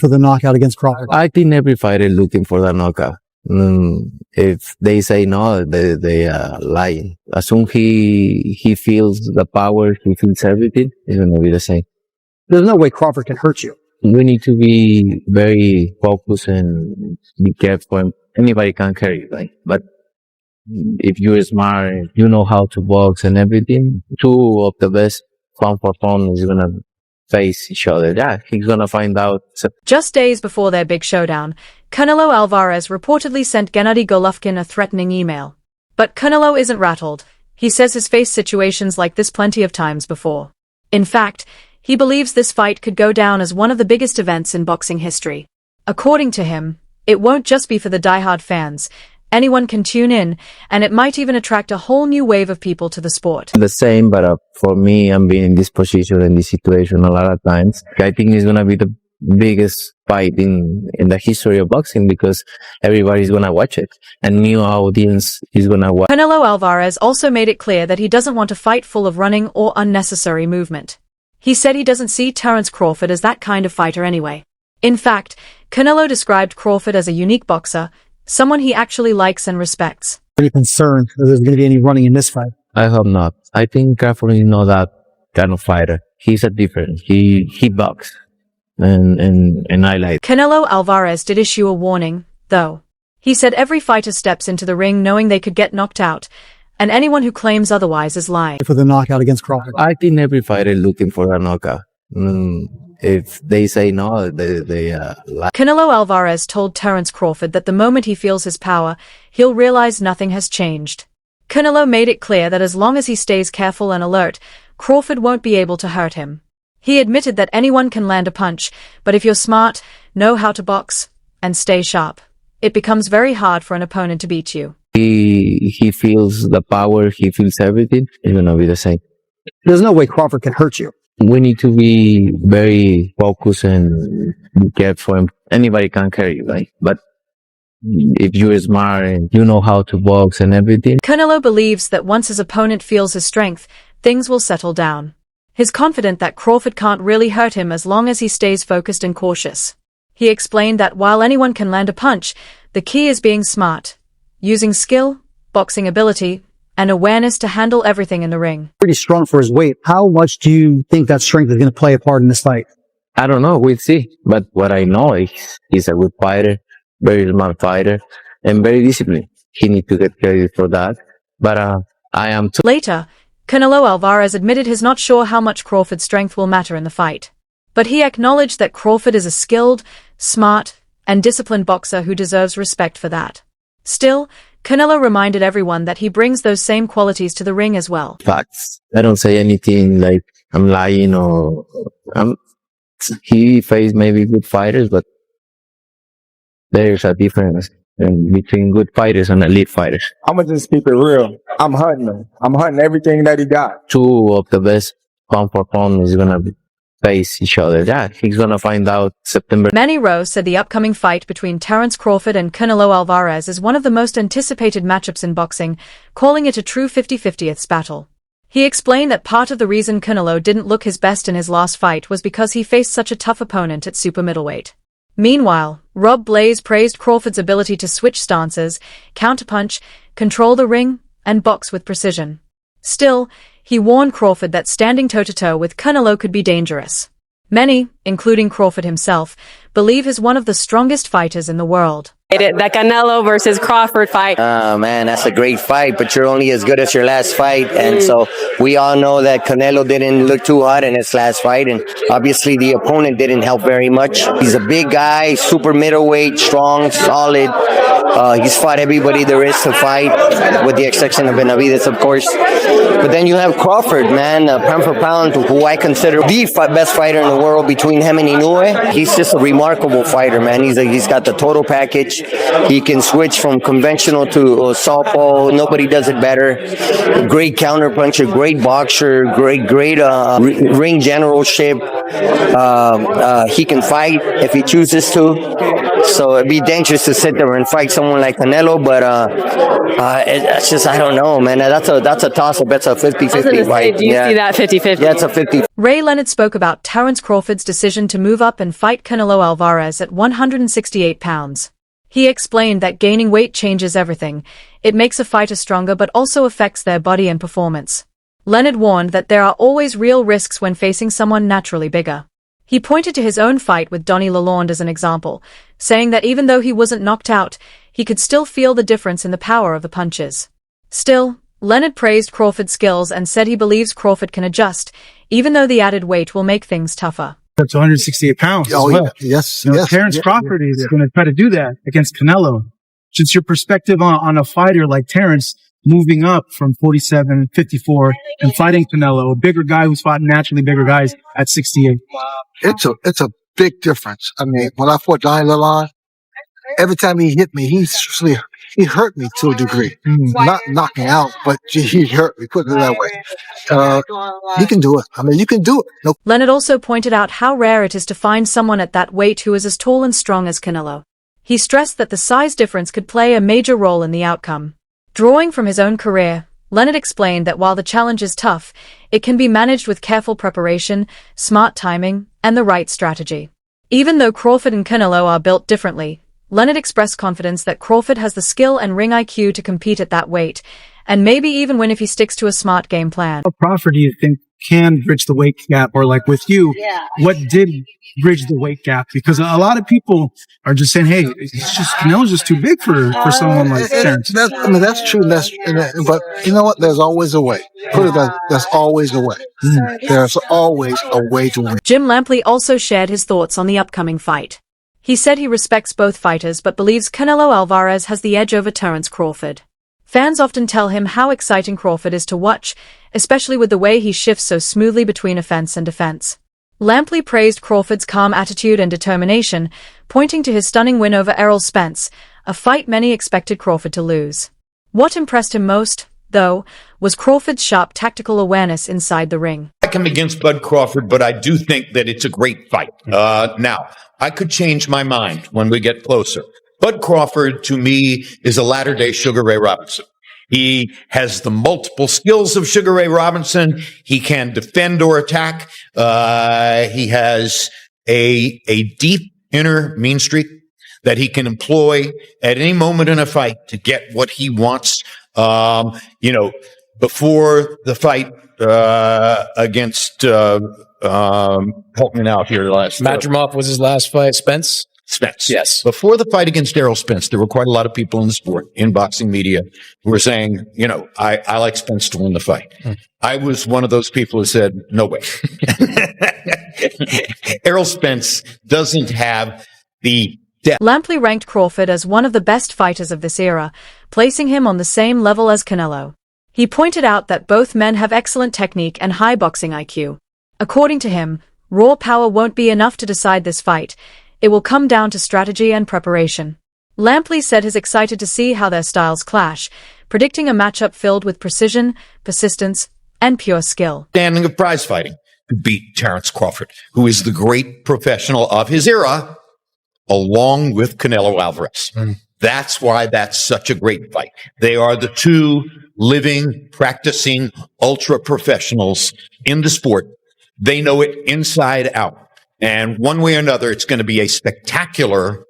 for the knockout against Crawford? I think every fighter looking for that knockout. If they say no, they are lying. As soon he feels the power, he feels everything, it's gonna be the same. There's no way Crawford can hurt you. We need to be very focused and be careful. Anybody can carry you, right? But if you're smart, you know how to box and everything, two of the best pound for pound is gonna face each other. Yeah, he's gonna find out. Just days before their big showdown, Canelo Alvarez reportedly sent Gennady Golovkin a threatening email. But Canelo isn't rattled. He says he's faced situations like this plenty of times before. In fact, he believes this fight could go down as one of the biggest events in boxing history. According to him, it won't just be for the diehard fans. Anyone can tune in, and it might even attract a whole new wave of people to the sport. The same, but for me, I'm being in this position, in this situation a lot of times. I think it's going to be the biggest fight in the history of boxing because everybody's going to watch it. And new audience is going to watch. Canelo Alvarez also made it clear that he doesn't want a fight full of running or unnecessary movement. He said he doesn't see Terence Crawford as that kind of fighter anyway. In fact, Canelo described Crawford as a unique boxer, someone he actually likes and respects. Are you concerned that there's going to be any running in this fight? I hope not. I think Crawford is not that kind of fighter. He's a different. He boxes. And I like. Canelo Alvarez did issue a warning, though. He said every fighter steps into the ring knowing they could get knocked out, and anyone who claims otherwise is lying. For the knockout against Crawford? I think every fighter looking for a knockout. If they say no, they lie. Canelo Alvarez told Terence Crawford that the moment he feels his power, he'll realize nothing has changed. Canelo made it clear that as long as he stays careful and alert, Crawford won't be able to hurt him. He admitted that anyone can land a punch, but if you're smart, know how to box, and stay sharp, it becomes very hard for an opponent to beat you. He feels the power, he feels everything, it's gonna be the same. There's no way Crawford can hurt you. We need to be very focused and be careful. Anybody can carry you, right? But if you're smart and you know how to box and everything. Canelo believes that once his opponent feels his strength, things will settle down. He's confident that Crawford can't really hurt him as long as he stays focused and cautious. He explained that while anyone can land a punch, the key is being smart, using skill, boxing ability, and awareness to handle everything in the ring. Pretty strong for his weight. How much do you think that strength is going to play a part in this fight? I don't know. We'll see. But what I know is he's a good fighter, very smart fighter, and very disciplined. He needs to get credit for that. But I am too. Later, Canelo Alvarez admitted he's not sure how much Crawford's strength will matter in the fight. But he acknowledged that Crawford is a skilled, smart, and disciplined boxer who deserves respect for that. Still, Canelo reminded everyone that he brings those same qualities to the ring as well. Facts. I don't say anything like I'm lying or he faced maybe good fighters, but there's a difference between good fighters and elite fighters. I'm gonna just keep it real. I'm hunting him. I'm hunting everything that he got. Two of the best pound for pound is gonna face each other. Yeah, he's gonna find out September. Manny Rose said the upcoming fight between Terence Crawford and Canelo Alvarez is one of the most anticipated matchups in boxing, calling it a true 50-50th battle. He explained that part of the reason Canelo didn't look his best in his last fight was because he faced such a tough opponent at super middleweight. Meanwhile, Rob Blaze praised Crawford's ability to switch stances, counterpunch, control the ring, and box with precision. Still, he warned Crawford that standing toe-to-toe with Canelo could be dangerous. Many, including Crawford himself, believe he's one of the strongest fighters in the world. The Canelo versus Crawford fight. Man, that's a great fight, but you're only as good as your last fight. And so we all know that Canelo didn't look too hot in his last fight. And obviously the opponent didn't help very much. He's a big guy, super middleweight, strong, solid. He's fought everybody there is to fight, with the exception of Benavidez, of course. But then you have Crawford, man, pound for pound, who I consider the best fighter in the world between him and Inoue. He's just a remarkable fighter, man. He's got the total package. He can switch from conventional to southpaw. Nobody does it better. Great counterpuncher, great boxer, great ring generalship. He can fight if he chooses to. So it'd be dangerous to sit there and fight someone like Canelo. But it's just, I don't know, man. That's a toss-up. That's a 50-50 fight. Do you see that 50-50? Yeah, it's a 50. Ray Leonard spoke about Terence Crawford's decision to move up and fight Canelo Alvarez at 168 pounds. He explained that gaining weight changes everything. It makes a fighter stronger but also affects their body and performance. Leonard warned that there are always real risks when facing someone naturally bigger. He pointed to his own fight with Donnie Lalonde as an example, saying that even though he wasn't knocked out, he could still feel the difference in the power of the punches. Still, Leonard praised Crawford's skills and said he believes Crawford can adjust, even though the added weight will make things tougher. Up to 168 pounds. Oh, as well. yeah. Yes. You know, Yes. Terence Crawford is going to try to do that against Canelo. Just your perspective on a fighter like Terence moving up from 47, 54 and fighting Canelo, a bigger guy who's fought naturally bigger guys at 68. It's a big difference. I mean, when I fought Donnie Lalonde, every time he hit me, he hurt me to a degree. Not knocking out, but he hurt me, put it that way. He can do it. I mean, you can do it. No. Leonard also pointed out how rare it is to find someone at that weight who is as tall and strong as Canelo. He stressed that the size difference could play a major role in the outcome. Drawing from his own career, Leonard explained that while the challenge is tough, it can be managed with careful preparation, smart timing, and the right strategy. Even though Crawford and Canelo are built differently, Leonard expressed confidence that Crawford has the skill and ring IQ to compete at that weight, and maybe even win if he sticks to a smart game plan. What Crawford do you think can bridge the weight gap, or like with you, what did bridge the weight gap? Because a lot of people are just saying, hey, Canelo's just too big for someone like Terence. That's true. But you know what? There's always a way. Put it that, there's always a way. There's always a way to win. Jim Lampley also shared his thoughts on the upcoming fight. He said he respects both fighters but believes Canelo Alvarez has the edge over Terence Crawford. Fans often tell him how exciting Crawford is to watch, especially with the way he shifts so smoothly between offense and defense. Lampley praised Crawford's calm attitude and determination, pointing to his stunning win over Errol Spence, a fight many expected Crawford to lose. What impressed him most, though, was Crawford's sharp tactical awareness inside the ring. I come against Bud Crawford, but I do think that it's a great fight. Now, I could change my mind when we get closer. Bud Crawford, to me, is a latter-day Sugar Ray Robinson. He has the multiple skills of Sugar Ray Robinson. He can defend or attack. He has a deep inner mean streak that he can employ at any moment in a fight to get what he wants. Before the fight against help me out here last Madrimov was his last fight. Spence. Yes. Before the fight against Errol Spence, there were quite a lot of people in the sport, in boxing media, who were saying, I like Spence to win the fight. I was one of those people who said, no way. Errol Spence doesn't have the depth. Lampley ranked Crawford as one of the best fighters of this era, placing him on the same level as Canelo. He pointed out that both men have excellent technique and high boxing IQ. According to him, raw power won't be enough to decide this fight. It will come down to strategy and preparation. Lampley said he's excited to see how their styles clash, predicting a matchup filled with precision, persistence, and pure skill. Standing of prize fighting to beat Terence Crawford, who is the great professional of his era, along with Canelo Alvarez. That's why that's such a great fight. They are the two living, practicing ultra professionals in the sport. They know it inside out. And one way or another, it's going to be a spectacular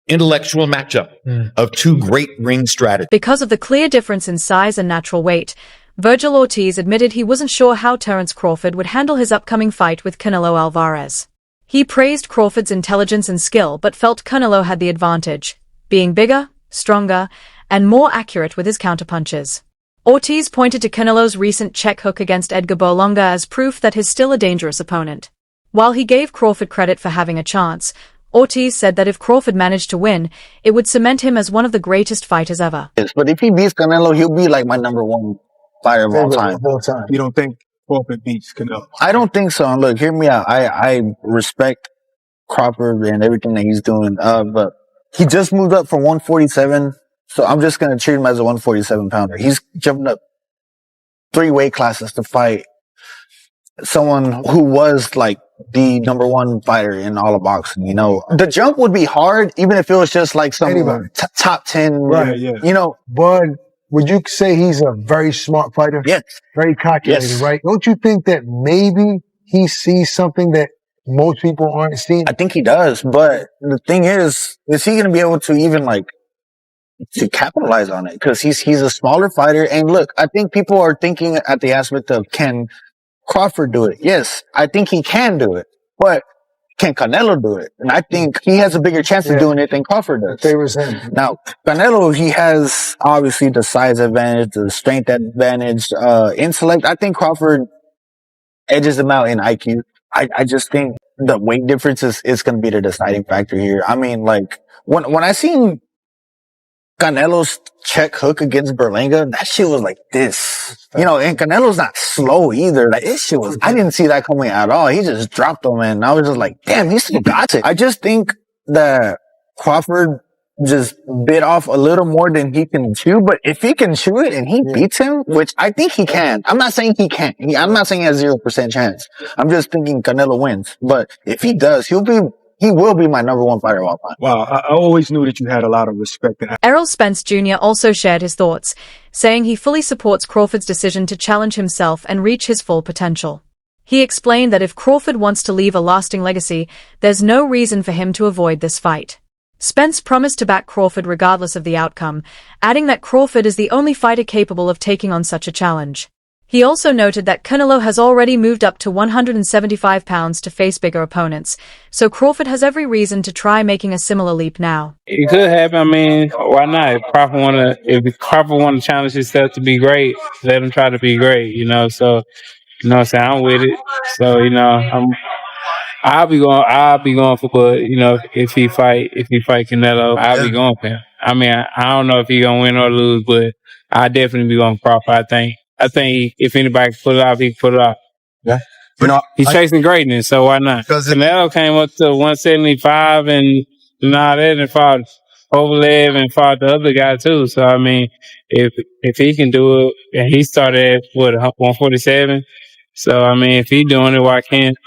intellectual matchup of two great ring strategies. Because of the clear difference in size and natural weight, Virgil Ortiz admitted he wasn't sure how Terence Crawford would handle his upcoming fight with Canelo Alvarez. He praised Crawford's intelligence and skill but felt Canelo had the advantage, being bigger, stronger, and more accurate with his counterpunches. Ortiz pointed to Canelo's recent check hook against Edgar Berlanga as proof that he's still a dangerous opponent. While he gave Crawford credit for having a chance, Ortiz said that if Crawford managed to win, it would cement him as one of the greatest fighters ever. Yes, but if he beats Canelo, he'll be like my number one fighter of all time. You don't think Crawford beats Canelo? I don't think so. And look, hear me out. I respect Crawford and everything that he's doing, but he just moved up from 147, so I'm just going to treat him as a 147 pounder. He's jumping up 3 weight classes to fight someone who was like the number one fighter in all of boxing. You know, the jump would be hard, even if it was just like some top 10. Right, yeah. You know, Bud, would you say he's a very smart fighter? Yes. Very calculated, Yes. right? Don't you think that maybe he sees something that most people aren't seeing? I think he does, but the thing is he going to be able to even like to capitalize on it? Because he's a smaller fighter. And look, I think people are thinking at the aspect of, can Crawford do it? Yes, I think he can do it, but can Canelo do it? And I think he has a bigger chance of doing it than Crawford does. Favors him. Now, Canelo, he has obviously the size advantage, the strength advantage, intellect. I think Crawford edges him out in IQ. I just think the weight difference is going to be the deciding factor here. I mean, like, when I seen Canelo's check hook against Berlanga, that shit was like this. You know, and Canelo's not slow either. Like, this shit was, I didn't see that coming at all. He just dropped him, and I was just like, damn, he still got it. I just think that Crawford just bit off a little more than he can chew, but if he can chew it and he beats him, which I think he can. I'm not saying he can't. I'm not saying he has 0% chance. I'm just thinking Canelo wins. But if he does, he will be my number one fighter of all time. Wow, I always knew that you had a lot of respect. Errol Spence Jr. also shared his thoughts, saying he fully supports Crawford's decision to challenge himself and reach his full potential. He explained that if Crawford wants to leave a lasting legacy, there's no reason for him to avoid this fight. Spence promised to back Crawford regardless of the outcome, adding that Crawford is the only fighter capable of taking on such a challenge. He also noted that Canelo has already moved up to 175 pounds to face bigger opponents, so Crawford has every reason to try making a similar leap now. It could happen. I mean, why not? If Crawford want to challenge himself to be great, let him try to be great, you know. So, you know what I'm saying? I'm with it. So, you know, I'll be going for Bud, you know, if he fight Canelo, I'll be going for him. I mean, I don't know if he gonna win or lose, but I'll definitely be going for Crawford, I think if anybody can pull it off, he can pull it off. Yeah. You know, he's chasing greatness, so why not? Canelo came up to 175 and all that, and fought Kovalev and fought the other guy too. So I mean, if he can do it, and he started at 147. So I mean, if he's doing it, why can't